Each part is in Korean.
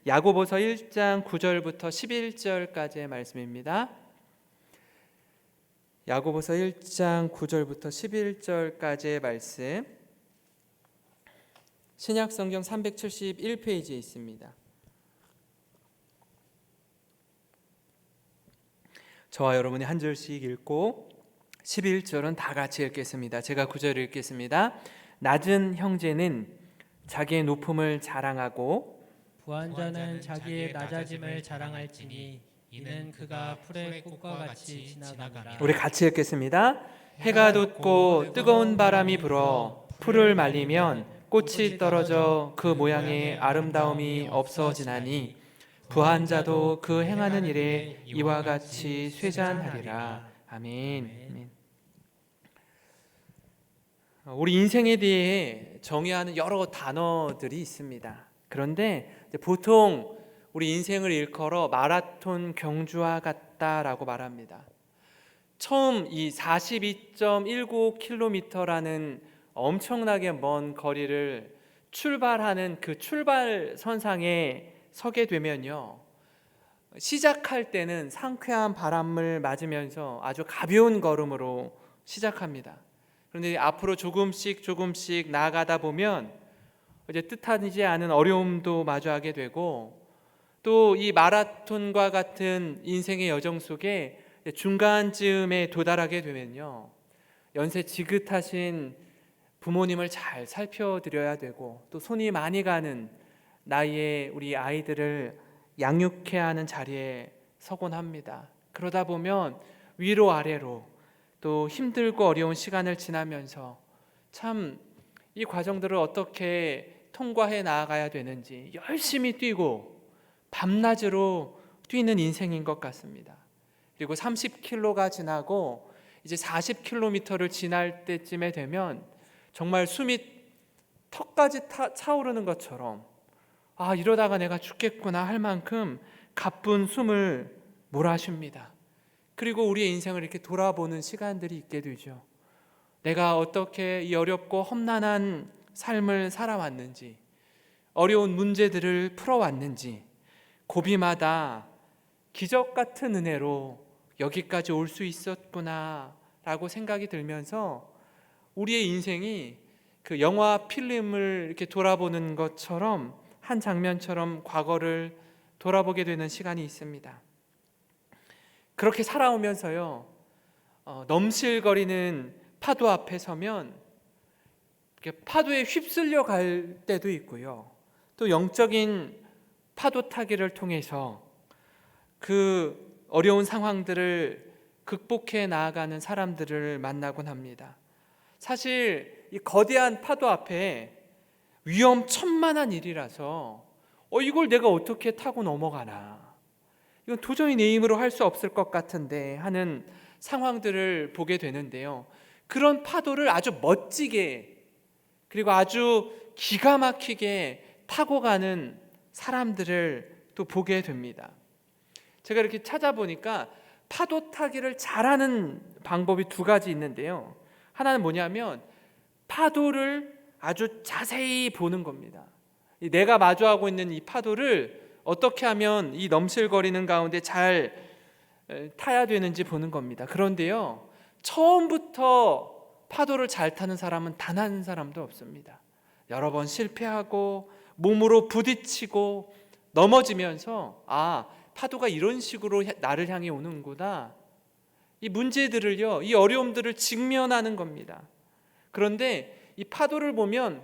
야고보서 1장 9절부터 11절까지의 말씀입니다. 야고보서 1장 9절부터 11절까지의 말씀, 신약성경 371페이지에 있습니다. 저와 여러분이 한 절씩 읽고 11절은 다 같이 읽겠습니다. 제가 9절을 읽겠습니다. 낮은 형제는 자기의 높음을 자랑하고 부한 자는 자기의 낮아짐을 자랑할지니 이는 그가 풀의 꽃과 같이 지나가니라. 우리 같이 읽겠습니다. 해가 돋고 뜨거운 바람이 불어 풀을 말리면 꽃이 떨어져 그 모양의 아름다움이 없어지나니 부한 자도 그 행하는 일에 이와 같이 쇠잔하리라. 아멘. 우리 인생에 대해 정의하는 여러 단어들이 있습니다. 그런데 보통 우리 인생을 일컬어 마라톤 경주와 같다라고 말합니다. 처음 이 42.19km라는 엄청나게 먼 거리를 출발하는 그 출발선상에 서게 되면요, 시작할 때는 상쾌한 바람을 맞으면서 아주 가벼운 걸음으로 시작합니다. 그런데 앞으로 조금씩 나아가다 보면 이제 뜻하지 않은 어려움도 마주하게 되고, 또 이 마라톤과 같은 인생의 여정 속에 중간쯤에 도달하게 되면요, 연세 지긋하신 부모님을 잘 살펴드려야 되고, 또 손이 많이 가는 나이에 우리 아이들을 양육해야 하는 자리에 서곤 합니다. 그러다 보면 위로 아래로 또 힘들고 어려운 시간을 지나면서 참 이 과정들을 어떻게 통과해 나아가야 되는지 열심히 뛰고 밤낮으로 뛰는 인생인 것 같습니다. 그리고 30km가 지나고 이제 40km를 지날 때쯤에 되면 정말 숨이 턱까지 차오르는 것처럼, 아, 이러다가 내가 죽겠구나 할 만큼 가쁜 숨을 몰아쉽니다. 그리고 우리의 인생을 이렇게 돌아보는 시간들이 있게 되죠. 내가 어떻게 이 어렵고 험난한 삶을 살아왔는지, 어려운 문제들을 풀어왔는지, 고비마다 기적 같은 은혜로 여기까지 올 수 있었구나 라고 생각이 들면서 우리의 인생이 그 영화 필름을 이렇게 돌아보는 것처럼, 한 장면처럼 과거를 돌아보게 되는 시간이 있습니다. 그렇게 살아오면서요, 넘실거리는 파도 앞에 서면 파도에 휩쓸려 갈 때도 있고요, 또 영적인 파도 타기를 통해서 그 어려운 상황들을 극복해 나아가는 사람들을 만나곤 합니다. 사실 이 거대한 파도 앞에 위험천만한 일이라서 이걸 내가 어떻게 타고 넘어가나, 이건 도저히 내 힘으로 할 수 없을 것 같은데 하는 상황들을 보게 되는데요, 그런 파도를 아주 멋지게 그리고 아주 기가 막히게 타고 가는 사람들을 또 보게 됩니다. 제가 이렇게 찾아보니까 파도 타기를 잘하는 방법이 두 가지 있는데요, 하나는 뭐냐면 파도를 아주 자세히 보는 겁니다. 내가 마주하고 있는 이 파도를 어떻게 하면 이 넘실거리는 가운데 잘 타야 되는지 보는 겁니다. 그런데요, 처음부터 파도를 잘 타는 사람은 단 한 사람도 없습니다. 여러 번 실패하고 몸으로 부딪히고 넘어지면서, 아, 파도가 이런 식으로 나를 향해 오는구나, 이 문제들을요, 이 어려움들을 직면하는 겁니다. 그런데 이 파도를 보면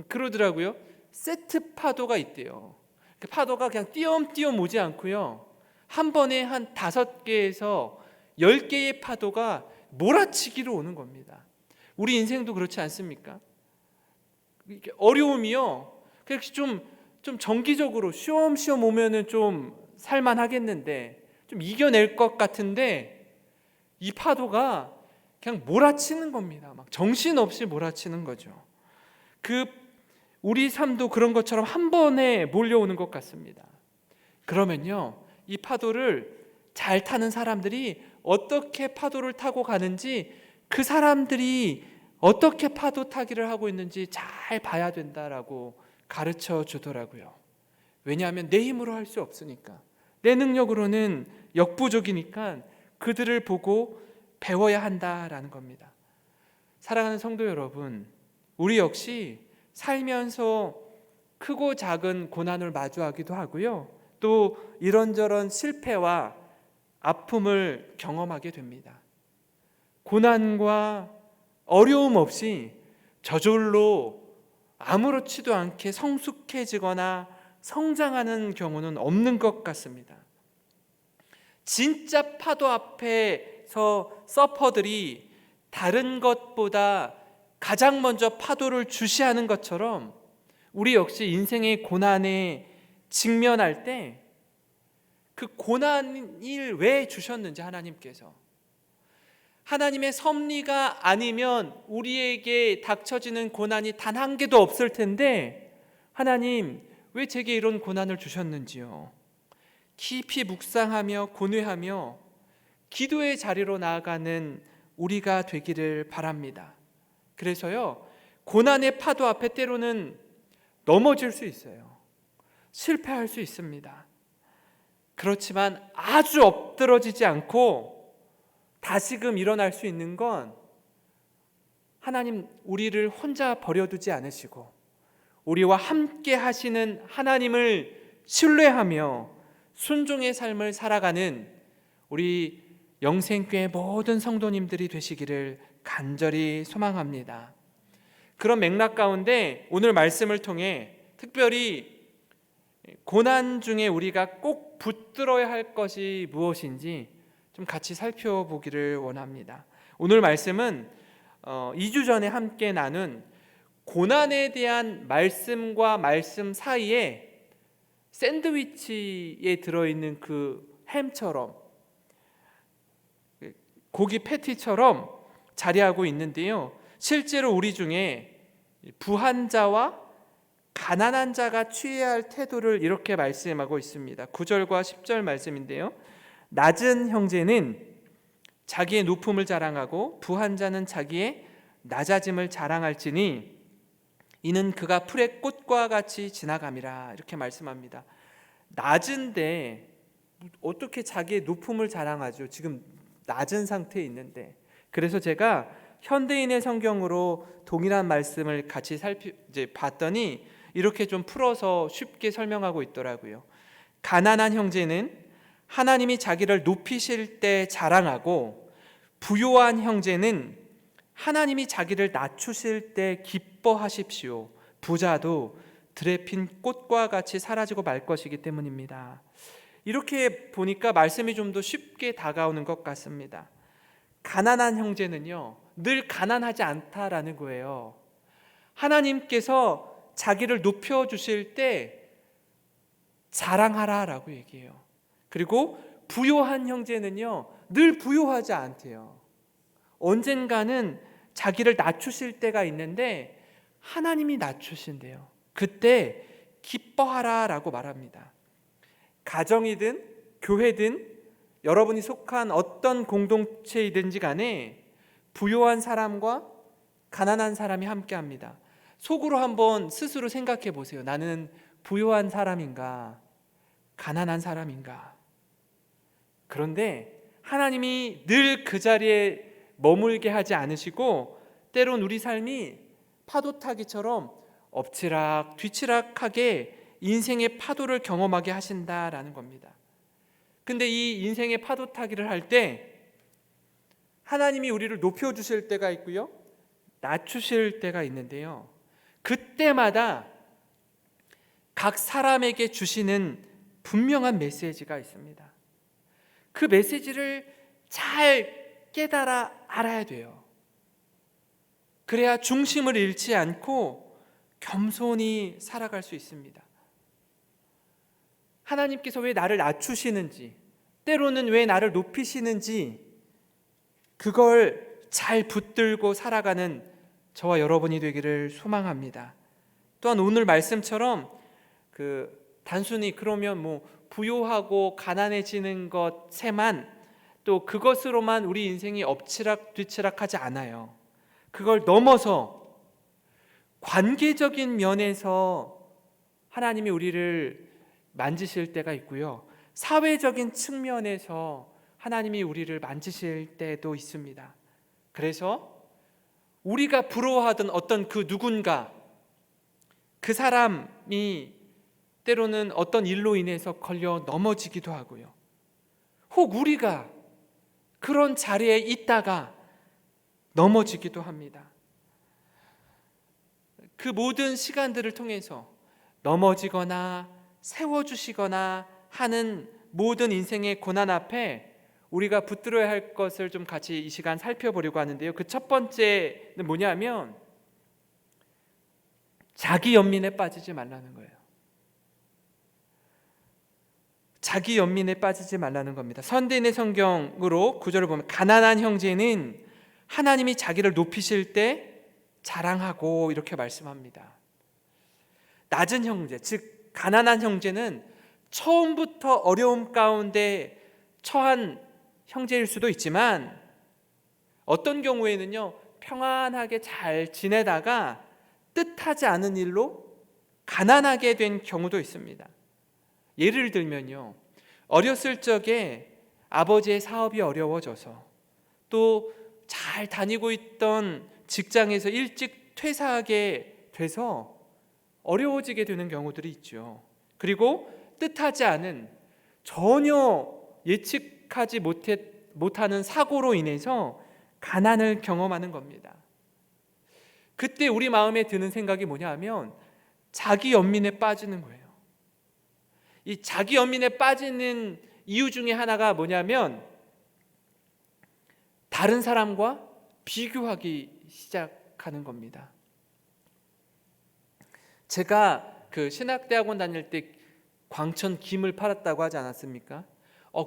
그러더라고요. 세트 파도가 있대요. 그 파도가 그냥 띄엄띄엄 오지 않고요, 한 번에 한 5개에서 10개의 파도가 몰아치기로 오는 겁니다. 우리 인생도 그렇지 않습니까? 어려움이요, 그렇게 좀 정기적으로 쉬엄쉬엄 오면은 좀 살만하겠는데, 좀 이겨낼 것 같은데, 이 파도가 그냥 몰아치는 겁니다. 막 정신없이 몰아치는 거죠. 우리 삶도 그런 것처럼 한 번에 몰려오는 것 같습니다. 그러면요, 이 파도를 잘 타는 사람들이 어떻게 파도를 타고 가는지, 그 사람들이 어떻게 파도 타기를 하고 있는지 잘 봐야 된다라고 가르쳐 주더라고요. 왜냐하면 내 힘으로 할 수 없으니까, 내 능력으로는 역부족이니까 그들을 보고 배워야 한다라는 겁니다. 사랑하는 성도 여러분, 우리 역시 살면서 크고 작은 고난을 마주하기도 하고요, 또 이런저런 실패와 아픔을 경험하게 됩니다. 고난과 어려움 없이 저절로 아무렇지도 않게 성숙해지거나 성장하는 경우는 없는 것 같습니다. 진짜 파도 앞에서 서퍼들이 다른 것보다 가장 먼저 파도를 주시하는 것처럼 우리 역시 인생의 고난에 직면할 때 그 고난을 왜 주셨는지, 하나님의 섭리가 아니면 우리에게 닥쳐지는 고난이 단 한 개도 없을 텐데 하나님 왜 제게 이런 고난을 주셨는지요? 깊이 묵상하며 고뇌하며 기도의 자리로 나아가는 우리가 되기를 바랍니다. 그래서요, 고난의 파도 앞에 때로는 넘어질 수 있어요. 실패할 수 있습니다. 그렇지만 아주 엎드러지지 않고 다시금 일어날 수 있는 건, 하나님 우리를 혼자 버려두지 않으시고 우리와 함께 하시는 하나님을 신뢰하며 순종의 삶을 살아가는 우리 영생교회 모든 성도님들이 되시기를 간절히 소망합니다. 그런 맥락 가운데 오늘 말씀을 통해 특별히 고난 중에 우리가 꼭 붙들어야 할 것이 무엇인지 좀 같이 살펴보기를 원합니다. 오늘 말씀은 2주 전에 함께 나눈 고난에 대한 말씀과 말씀 사이에 샌드위치에 들어있는 그 햄처럼, 고기 패티처럼 자리하고 있는데요, 실제로 우리 중에 부한 자와 가난한 자가 취해야 할 태도를 이렇게 말씀하고 있습니다. 9절과 10절 말씀인데요, 낮은 형제는 자기의 높음을 자랑하고 부한 자는 자기의 낮아짐을 자랑할지니 이는 그가 풀의 꽃과 같이 지나감이라, 이렇게 말씀합니다. 낮은데 어떻게 자기의 높음을 자랑하죠? 지금 낮은 상태에 있는데. 그래서 제가 현대인의 성경으로 동일한 말씀을 같이 봤더니 이렇게 좀 풀어서 쉽게 설명하고 있더라고요. 가난한 형제는 하나님이 자기를 높이실 때 자랑하고, 부요한 형제는 하나님이 자기를 낮추실 때 기뻐하십시오. 부자도 들에 핀 꽃과 같이 사라지고 말 것이기 때문입니다. 이렇게 보니까 말씀이 좀 더 쉽게 다가오는 것 같습니다. 가난한 형제는요, 늘 가난하지 않다라는 거예요. 하나님께서 자기를 높여주실 때 자랑하라라고 얘기해요. 그리고 부요한 형제는요, 늘 부요하지 않대요. 언젠가는 자기를 낮추실 때가 있는데 하나님이 낮추신대요. 그때 기뻐하라라고 말합니다. 가정이든 교회든 여러분이 속한 어떤 공동체이든지 간에 부요한 사람과 가난한 사람이 함께합니다. 속으로 한번 스스로 생각해 보세요. 나는 부요한 사람인가, 가난한 사람인가? 그런데 하나님이 늘 그 자리에 머물게 하지 않으시고, 때론 우리 삶이 파도 타기처럼 엎치락 뒤치락하게 인생의 파도를 경험하게 하신다라는 겁니다. 근데 이 인생의 파도 타기를 할 때 하나님이 우리를 높여주실 때가 있고요, 낮추실 때가 있는데요, 그때마다 각 사람에게 주시는 분명한 메시지가 있습니다. 그 메시지를 잘 깨달아 알아야 돼요. 그래야 중심을 잃지 않고 겸손히 살아갈 수 있습니다. 하나님께서 왜 나를 낮추시는지, 때로는 왜 나를 높이시는지, 그걸 잘 붙들고 살아가는 저와 여러분이 되기를 소망합니다. 또한 오늘 말씀처럼 단순히 그러면 부요하고 가난해지는 것에만, 또 그것으로만 우리 인생이 엎치락 뒤치락하지 않아요. 그걸 넘어서 관계적인 면에서 하나님이 우리를 만지실 때가 있고요. 사회적인 측면에서 하나님이 우리를 만지실 때도 있습니다. 그래서 우리가 부러워하던 어떤 그 누군가, 그 사람이 때로는 어떤 일로 인해서 걸려 넘어지기도 하고요. 혹 우리가 그런 자리에 있다가 넘어지기도 합니다. 그 모든 시간들을 통해서 넘어지거나 세워주시거나 하는 모든 인생의 고난 앞에 우리가 붙들어야 할 것을 좀 같이 이 시간 살펴보려고 하는데요. 그 첫 번째는 뭐냐면 자기 연민에 빠지지 말라는 거예요. 자기 연민에 빠지지 말라는 겁니다. 선대인의 성경으로 구절을 보면 가난한 형제는 하나님이 자기를 높이실 때 자랑하고 이렇게 말씀합니다. 낮은 형제, 즉 가난한 형제는 처음부터 어려움 가운데 처한 형제일 수도 있지만 어떤 경우에는요, 평안하게 잘 지내다가 뜻하지 않은 일로 가난하게 된 경우도 있습니다. 예를 들면요, 어렸을 적에 아버지의 사업이 어려워져서 또 잘 다니고 있던 직장에서 일찍 퇴사하게 돼서 어려워지게 되는 경우들이 있죠. 그리고 뜻하지 않은 전혀 예측하지 못하는 사고로 인해서 가난을 경험하는 겁니다. 그때 우리 마음에 드는 생각이 뭐냐 하면 자기 연민에 빠지는 거예요. 이 자기 연민에 빠지는 이유 중에 하나가 뭐냐면 다른 사람과 비교하기 시작하는 겁니다. 제가 그 신학대학원 다닐 때 광천 김을 팔았다고 하지 않았습니까?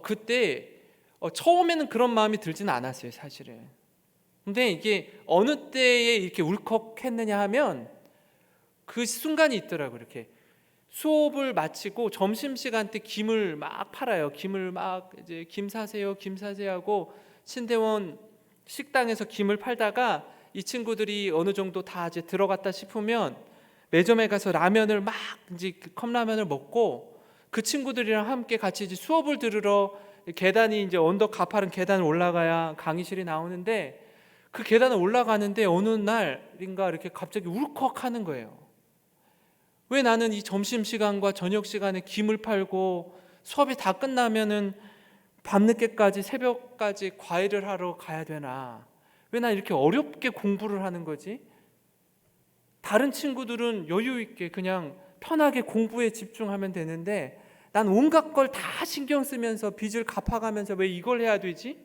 그때 처음에는 그런 마음이 들지는 않았어요, 사실은. 근데 이게 어느 때에 이렇게 울컥했느냐 하면 그 순간이 있더라고요. 이렇게 수업을 마치고 점심시간 때 김을 막 팔아요. 김을 막 이제 김 사세요 하고 신대원 식당에서 김을 팔다가 이 친구들이 어느 정도 다 이제 들어갔다 싶으면 매점에 가서 라면을 막 이제 컵라면을 먹고 그 친구들이랑 함께 같이 이제 수업을 들으러 계단이 이제 언덕 가파른 계단을 올라가야 강의실이 나오는데 그 계단을 올라가는데 어느 날인가 이렇게 갑자기 울컥하는 거예요. 왜 나는 이 점심시간과 저녁시간에 김을 팔고 수업이 다 끝나면은 밤늦게까지 새벽까지 과외를 하러 가야 되나? 왜 난 이렇게 어렵게 공부를 하는 거지? 다른 친구들은 여유 있게 그냥 편하게 공부에 집중하면 되는데 난 온갖 걸 다 신경 쓰면서 빚을 갚아가면서 왜 이걸 해야 되지?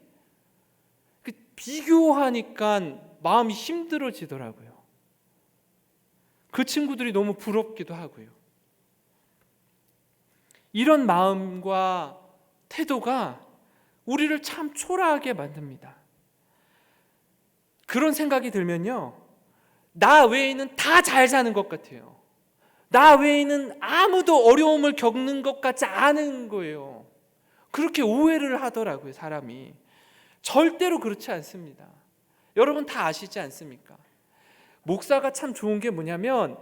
비교하니까 마음이 힘들어지더라고요. 그 친구들이 너무 부럽기도 하고요. 이런 마음과 태도가 우리를 참 초라하게 만듭니다. 그런 생각이 들면요, 나 외에는 다 잘 사는 것 같아요. 나 외에는 아무도 어려움을 겪는 것 같지 않은 거예요. 그렇게 오해를 하더라고요, 사람이. 절대로 그렇지 않습니다. 여러분 다 아시지 않습니까? 목사가 참 좋은 게 뭐냐면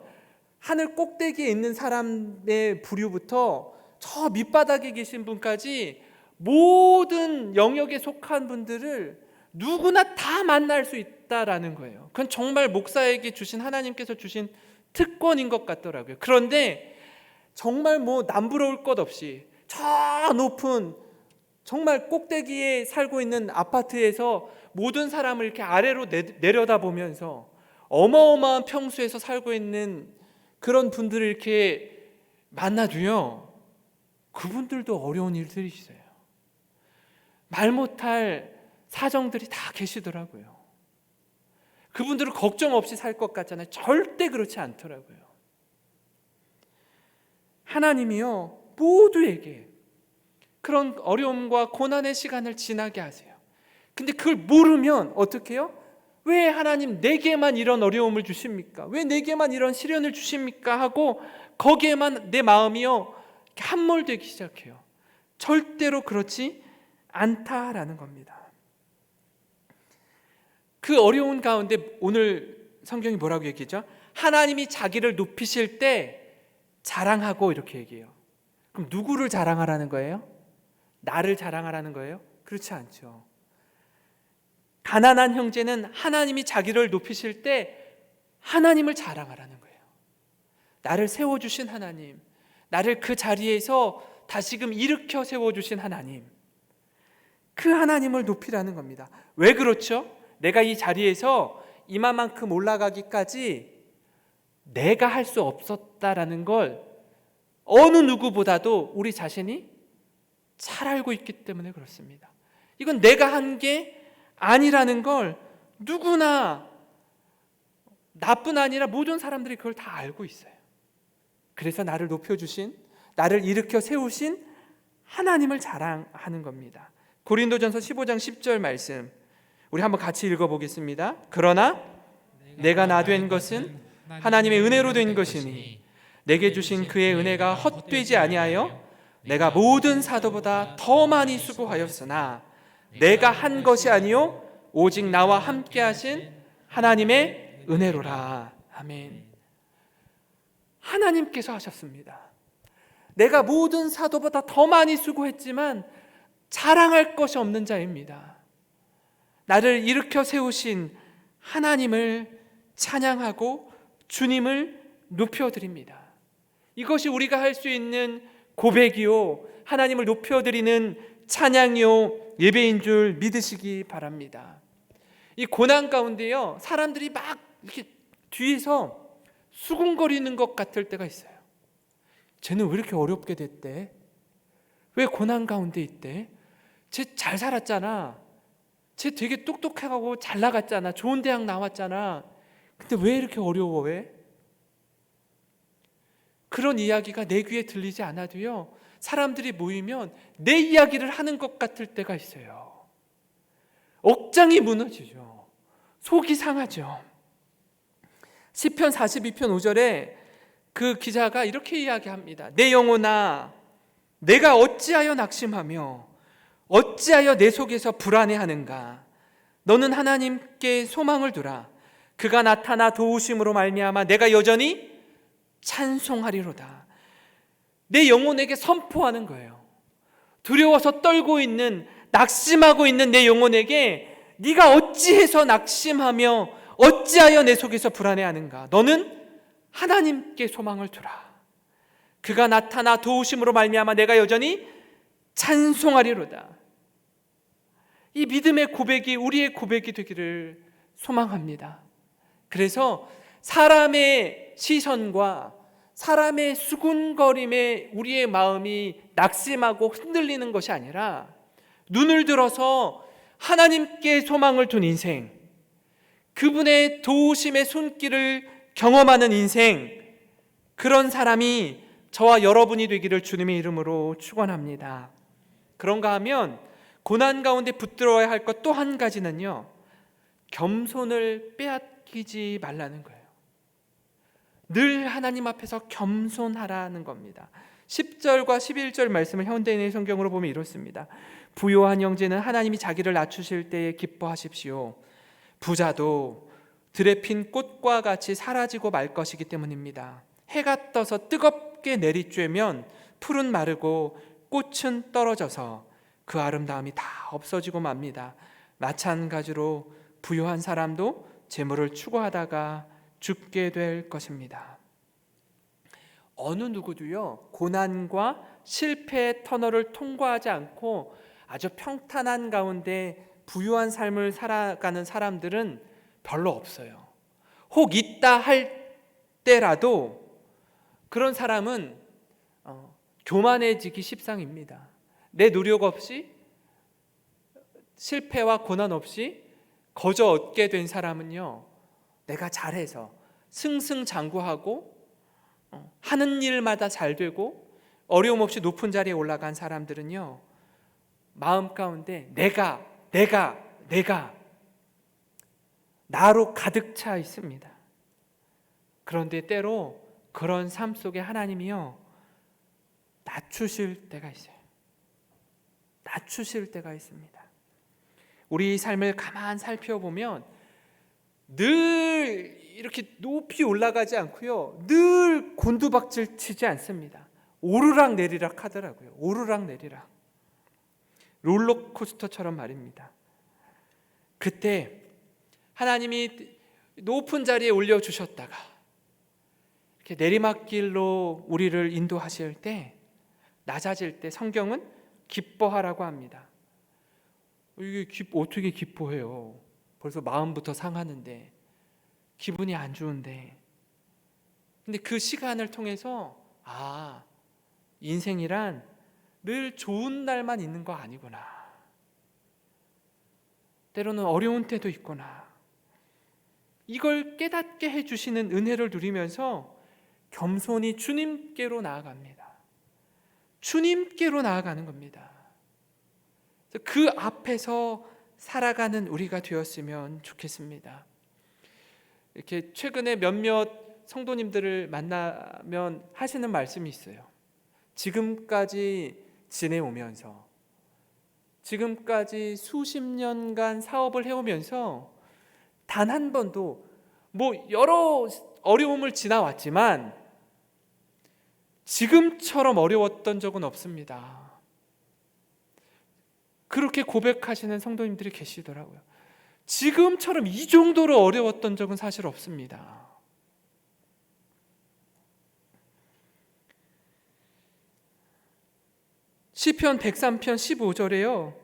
하늘 꼭대기에 있는 사람의 부류부터 저 밑바닥에 계신 분까지 모든 영역에 속한 분들을 누구나 다 만날 수 있다라는 거예요. 그건 정말 목사에게 주신 하나님께서 주신 특권인 것 같더라고요. 그런데 정말 뭐 남부러울 것 없이 저 높은 정말 꼭대기에 살고 있는 아파트에서 모든 사람을 이렇게 아래로 내려다보면서 어마어마한 평수에서 살고 있는 그런 분들을 이렇게 만나도요, 그분들도 어려운 일들이 있어요. 말 못할 사정들이 다 계시더라고요. 그분들은 걱정 없이 살 것 같잖아요. 절대 그렇지 않더라고요. 하나님이요, 모두에게 그런 어려움과 고난의 시간을 지나게 하세요. 근데 그걸 모르면 어떻게 해요? 왜 하나님 내게만 이런 어려움을 주십니까? 왜 내게만 이런 시련을 주십니까? 하고 거기에만 내 마음이요 함몰되기 시작해요. 절대로 그렇지 않다라는 겁니다. 그 어려운 가운데 오늘 성경이 뭐라고 얘기하죠? 하나님이 자기를 높이실 때 자랑하고 이렇게 얘기해요. 그럼 누구를 자랑하라는 거예요? 나를 자랑하라는 거예요? 그렇지 않죠. 가난한 형제는 하나님이 자기를 높이실 때 하나님을 자랑하라는 거예요. 나를 세워주신 하나님, 나를 그 자리에서 다시금 일으켜 세워주신 하나님, 그 하나님을 높이라는 겁니다. 왜 그렇죠? 내가 이 자리에서 이만큼 올라가기까지 내가 할 수 없었다라는 걸 어느 누구보다도 우리 자신이 잘 알고 있기 때문에 그렇습니다. 이건 내가 한 게 아니라는 걸 누구나, 나뿐 아니라 모든 사람들이 그걸 다 알고 있어요. 그래서 나를 높여주신, 나를 일으켜 세우신 하나님을 자랑하는 겁니다. 고린도전서 15장 10절 말씀 우리 한번 같이 읽어보겠습니다. 그러나 내가 나 된 것은 하나님의 은혜로 된 것이니 내게 주신 그의 은혜가 헛되지 아니하여 내가 모든 사도보다 더 많이 수고하였으나 내가 한 것이 아니요 오직 나와 함께 하신 하나님의 은혜로라. 아멘. 하나님께서 하셨습니다. 내가 모든 사도보다 더 많이 수고했지만 자랑할 것이 없는 자입니다. 나를 일으켜 세우신 하나님을 찬양하고 주님을 높여드립니다. 이것이 우리가 할 수 있는 고백이요, 하나님을 높여드리는 찬양이요, 예배인 줄 믿으시기 바랍니다. 이 고난 가운데요, 사람들이 막 이렇게 뒤에서 수군거리는 것 같을 때가 있어요. 쟤는 왜 이렇게 어렵게 됐대? 왜 고난 가운데 있대? 쟤 잘 살았잖아. 쟤 되게 똑똑하고 잘 나갔잖아. 좋은 대학 나왔잖아. 근데 왜 이렇게 어려워? 왜? 그런 이야기가 내 귀에 들리지 않아도요, 사람들이 모이면 내 이야기를 하는 것 같을 때가 있어요. 억장이 무너지죠. 속이 상하죠. 시편 42편 5절에 그 기자가 이렇게 이야기합니다. 내 영혼아, 내가 어찌하여 낙심하며 어찌하여 내 속에서 불안해하는가? 너는 하나님께 소망을 두라. 그가 나타나 도우심으로 말미암아 내가 여전히 찬송하리로다. 내 영혼에게 선포하는 거예요. 두려워서 떨고 있는, 낙심하고 있는 내 영혼에게 네가 어찌해서 낙심하며 어찌하여 내 속에서 불안해하는가? 너는 하나님께 소망을 두라. 그가 나타나 도우심으로 말미암아 내가 여전히 찬송하리로다. 이 믿음의 고백이 우리의 고백이 되기를 소망합니다. 그래서 사람의 시선과 사람의 수군거림에 우리의 마음이 낙심하고 흔들리는 것이 아니라 눈을 들어서 하나님께 소망을 둔 인생, 그분의 도우심의 손길을 경험하는 인생, 그런 사람이 저와 여러분이 되기를 주님의 이름으로 축원합니다. 그런가 하면 고난 가운데 붙들어야 할 것 또 한 가지는요, 겸손을 빼앗기지 말라는 거예요. 늘 하나님 앞에서 겸손하라는 겁니다. 10절과 11절 말씀을 현대인의 성경으로 보면 이렇습니다. 부요한 형제는 하나님이 자기를 낮추실 때에 기뻐하십시오. 부자도 들에 핀 꽃과 같이 사라지고 말 것이기 때문입니다. 해가 떠서 뜨겁게 내리쬐면 풀은 마르고 꽃은 떨어져서 그 아름다움이 다 없어지고 맙니다. 마찬가지로 부요한 사람도 재물을 추구하다가 죽게 될 것입니다. 어느 누구도요, 고난과 실패의 터널을 통과하지 않고 아주 평탄한 가운데 부유한 삶을 살아가는 사람들은 별로 없어요. 혹 있다 할 때라도 그런 사람은 교만해지기 십상입니다. 내 노력 없이, 실패와 고난 없이 거저 얻게 된 사람은요, 내가 잘해서 승승장구하고 하는 일마다 잘 되고 어려움 없이 높은 자리에 올라간 사람들은요, 마음 가운데 내가 나로 가득 차 있습니다. 그런데 때로 그런 삶 속에 하나님이요, 낮추실 때가 있어요. 낮추실 때가 있습니다. 우리 삶을 가만 살펴보면 늘 이렇게 높이 올라가지 않고요, 늘 곤두박질 치지 않습니다. 오르락 내리락 하더라고요. 오르락 내리락. 롤러코스터처럼 말입니다. 그때 하나님이 높은 자리에 올려주셨다가 이렇게 내리막길로 우리를 인도하실 때, 낮아질 때 성경은 기뻐하라고 합니다. 이게 어떻게 기뻐해요? 벌써 마음부터 상하는데, 기분이 안 좋은데. 근데 그 시간을 통해서 인생이란 늘 좋은 날만 있는 거 아니구나. 때로는 어려운 때도 있구나. 이걸 깨닫게 해주시는 은혜를 누리면서 겸손히 주님께로 나아갑니다. 주님께로 나아가는 겁니다. 그 앞에서 살아가는 우리가 되었으면 좋겠습니다. 이렇게 최근에 몇몇 성도님들을 만나면 하시는 말씀이 있어요. 지금까지 지내오면서, 지금까지 수십 년간 사업을 해오면서 단 한 번도, 여러 어려움을 지나왔지만 지금처럼 어려웠던 적은 없습니다. 그렇게 고백하시는 성도님들이 계시더라고요. 지금처럼 이 정도로 어려웠던 적은 사실 없습니다. 시편 103편 15절에요,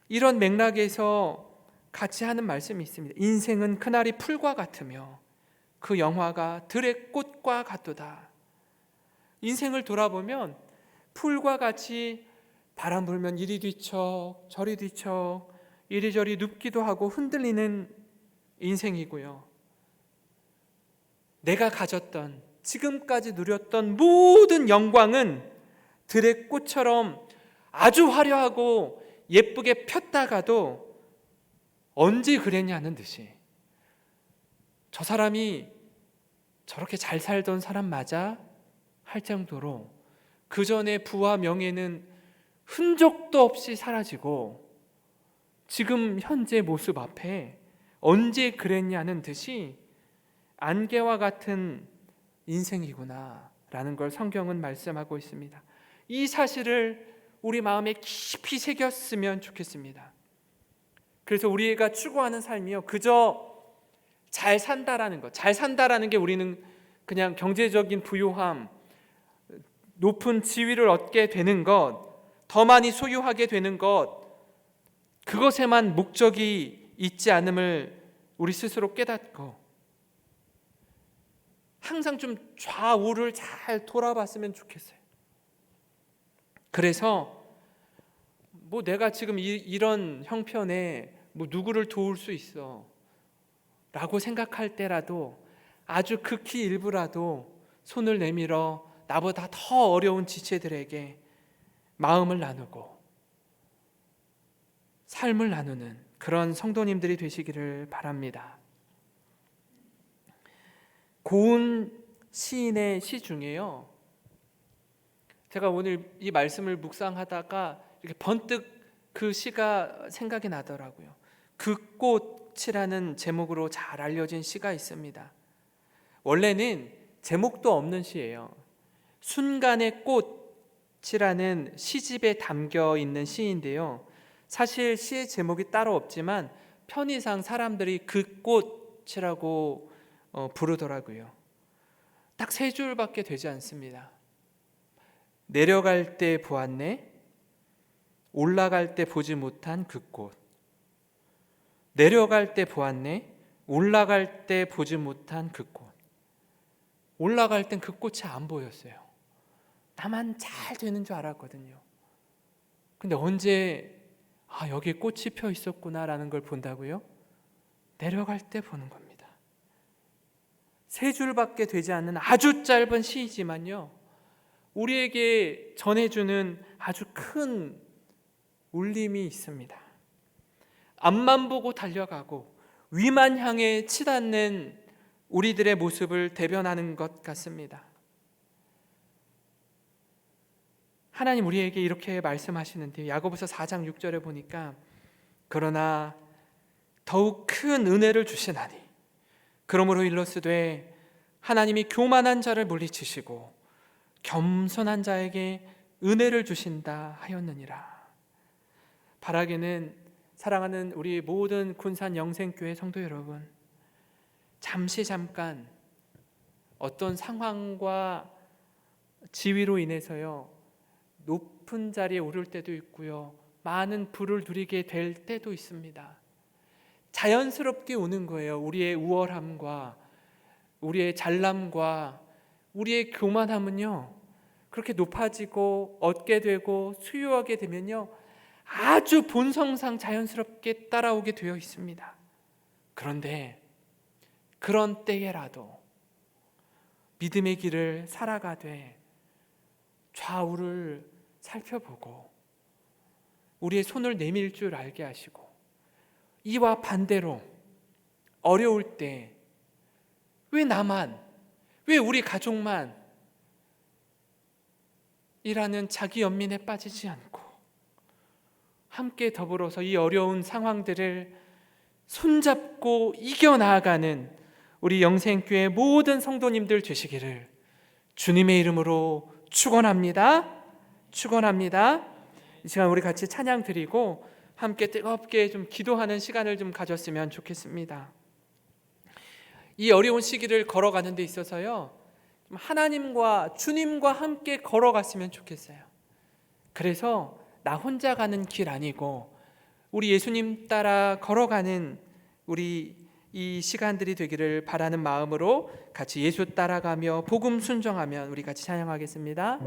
이런 맥락에서 같이 하는 말씀이 있습니다. 인생은 그날이 풀과 같으며 그 영화가 들의 꽃과 같도다. 인생을 돌아보면 풀과 같이 바람 불면 이리 뒤척 저리 뒤척 이리저리 눕기도 하고 흔들리는 인생이고요. 내가 가졌던, 지금까지 누렸던 모든 영광은 들의 꽃처럼 아주 화려하고 예쁘게 폈다가도 언제 그랬냐는 듯이, 저 사람이 저렇게 잘 살던 사람 맞아? 할 정도로 그 전에 부와 명예는 흔적도 없이 사라지고 지금 현재 모습 앞에 언제 그랬냐는 듯이 안개와 같은 인생이구나 라는 걸 성경은 말씀하고 있습니다. 이 사실을 우리 마음에 깊이 새겼으면 좋겠습니다. 그래서 우리가 추구하는 삶이요, 그저 잘 산다라는 것, 잘 산다라는 게 우리는 그냥 경제적인 부유함, 높은 지위를 얻게 되는 것, 더 많이 소유하게 되는 것, 그것에만 목적이 있지 않음을 우리 스스로 깨닫고 항상 좀 좌우를 잘 돌아봤으면 좋겠어요. 그래서 내가 지금 이런 형편에 누구를 도울 수 있어 라고 생각할 때라도, 아주 극히 일부라도 손을 내밀어 나보다 더 어려운 지체들에게 마음을 나누고 삶을 나누는 그런 성도님들이 되시기를 바랍니다. 고운 시인의 시 중에요, 제가 오늘 이 말씀을 묵상하다가 이렇게 번뜩 그 시가 생각이 나더라고요. 그 꽃이라는 제목으로 잘 알려진 시가 있습니다. 원래는 제목도 없는 시예요. 순간의 꽃이라는 시집에 담겨 있는 시인데요, 사실 시의 제목이 따로 없지만 편의상 사람들이 그 꽃이라고 부르더라고요. 딱 세 줄밖에 되지 않습니다. 내려갈 때 보았네, 올라갈 때 보지 못한 그 꽃. 내려갈 때 보았네, 올라갈 때 보지 못한 그 꽃. 올라갈 땐 그 꽃이 안 보였어요. 나만 잘 되는 줄 알았거든요. 근데 언제 여기에 꽃이 펴 있었구나라는 걸 본다고요? 내려갈 때 보는 겁니다. 세 줄밖에 되지 않는 아주 짧은 시이지만요, 우리에게 전해주는 아주 큰 울림이 있습니다. 앞만 보고 달려가고 위만 향해 치닫는 우리들의 모습을 대변하는 것 같습니다. 하나님 우리에게 이렇게 말씀하시는데, 야고보서 4장 6절에 보니까 그러나 더욱 큰 은혜를 주시나니 그러므로 일러스되 하나님이 교만한 자를 물리치시고 겸손한 자에게 은혜를 주신다 하였느니라. 바라기는 사랑하는 우리 모든 군산 영생교회 성도 여러분, 잠깐 어떤 상황과 지위로 인해서요 높은 자리에 오를 때도 있고요, 많은 부를 누리게 될 때도 있습니다. 자연스럽게 오는 거예요. 우리의 우월함과 우리의 잘남과 우리의 교만함은요, 그렇게 높아지고 얻게 되고 수유하게 되면요 아주 본성상 자연스럽게 따라오게 되어 있습니다. 그런데 그런 때에라도 믿음의 길을 살아가되 좌우를 살펴보고 우리의 손을 내밀 줄 알게 하시고, 이와 반대로 어려울 때 왜 나만, 왜 우리 가족만 이라는 자기 연민에 빠지지 않고 함께 더불어서 이 어려운 상황들을 손잡고 이겨나가는 우리 영생교회 모든 성도님들 되시기를 주님의 이름으로 축원합니다. 축원합니다. 이 시간 우리 같이 찬양 드리고 함께 뜨겁게 좀 기도하는 시간을 좀 가졌으면 좋겠습니다. 이 어려운 시기를 걸어가는 데 있어서요, 하나님과 주님과 함께 걸어갔으면 좋겠어요. 그래서 나 혼자 가는 길 아니고 우리 예수님 따라 걸어가는 우리 이 시간들이 되기를 바라는 마음으로 같이 예수 따라가며 복음 순종하면 우리 같이 찬양하겠습니다.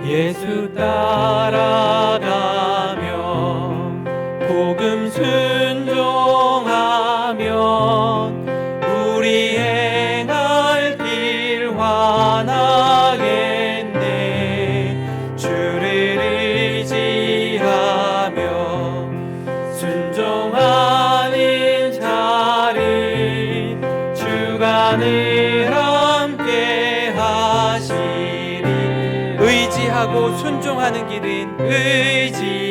예수 따라가며 복음 순종하면 우리 행할 길 환하겠네. 주를 의지하며 순종하는 자를 주가 늘 함께 하시리. 의지하고 순종하는 길은 의지하고